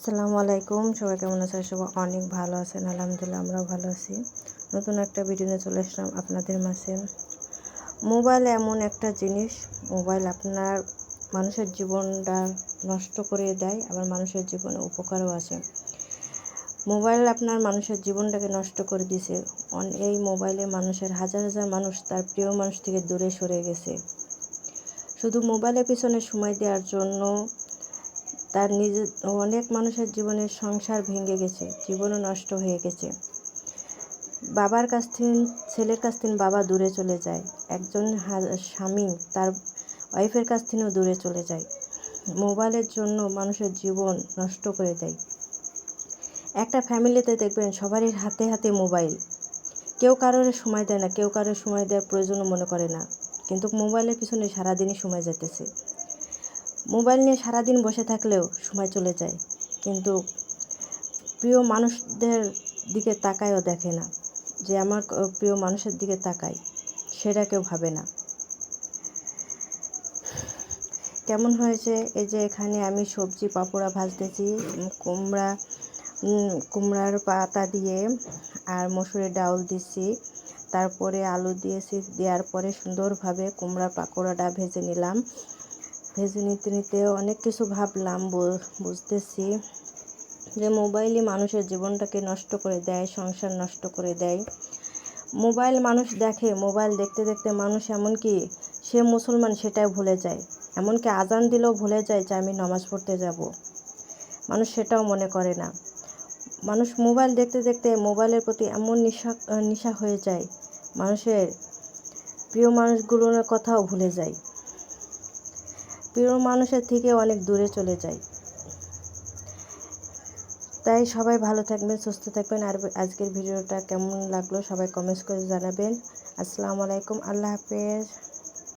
আসসালামু আলাইকুম, সবাই কেমন আছেন? সবাই অনেক ভালো আছেন, আলহামদুলিল্লাহ আমরাও ভালো আছি। নতুন একটা ভিডিও নিয়ে চলে আসলাম আপনাদের মাঝে। মোবাইল এমন একটা জিনিস, মোবাইল আপনার মানুষের জীবনটা নষ্ট করে দেয়, আবার মানুষের জীবনে উপকারও আসে। মোবাইল আপনার মানুষের জীবনটাকে নষ্ট করে দিয়েছে। এই মোবাইলে মানুষের হাজার হাজার মানুষ তার প্রিয় মানুষ থেকে দূরে সরে গেছে। শুধু মোবাইলের পিছনে সময় দেওয়ার জন্য তার নিজের অনেক মানুষের জীবনের সংসার ভেঙে গেছে, জীবনও নষ্ট হয়ে গেছে। বাবার কাছ থেকে ছেলের কাছ থেকে বাবা দূরে চলে যায়, একজন স্বামী তার ওয়াইফের কাছ থেকেও দূরে চলে যায়। মোবাইলের জন্য মানুষের জীবন নষ্ট করে দেয়। একটা ফ্যামিলিতে দেখবেন সবারই হাতে হাতে মোবাইল, কেউ কারোর সময় দেয় না, কেউ কারোর সময় দেওয়ার প্রয়োজনও মনে করে না, কিন্তু মোবাইলের পিছনে সারাদিনই সময় যেতেছে। মোবাইল নিয়ে সারাদিন বসে থাকলেও সময় চলে যায়, কিন্তু প্রিয় মানুষদের দিকে তাকায়ও দেখে না, যে আমার প্রিয় মানুষের দিকে তাকায়, সেটা কেউ ভাবে না। কেমন হয়েছে? এই যে এখানে আমি সবজি পাপোড়া ভাজতেছি, কুমড়ার পাতা দিয়ে আর মসুরের ডাউল দিছি, তারপরে আলু দিয়েছি, দেওয়ার পরে সুন্দরভাবে কুমড়ার পাকোড়াটা ভেজে নিলাম। ভেজে নিতে নিতে অনেক কিছু ভাবলাম, বুঝতেছি যে মোবাইলই মানুষের জীবনটাকে নষ্ট করে দেয়, সংসার নষ্ট করে দেয়। মোবাইল মানুষ দেখে, মোবাইল দেখতে দেখতে মানুষ এমনকি সে মুসলমান সেটাও ভুলে যায়, এমনকি আজান দিলেও ভুলে যায় যে আমি নামাজ পড়তে যাব। মানুষ সেটাও মনে করে না। মানুষ মোবাইল দেখতে দেখতে মোবাইলের প্রতি এমন নেশা হয়ে যায়, মানুষের প্রিয় মানুষগুলোর কথাও ভুলে যায়, প্রিয় মানুষের থেকে অনেক দূরে চলে যায়। তাই সবাই ভালো থাকবেন, সুস্থ থাকবেন। আর আজকের ভিডিওটা কেমন লাগলো সবাই কমেন্টস করে জানাবেন। আসসালামু আলাইকুম, আল্লাহ হাফেজ।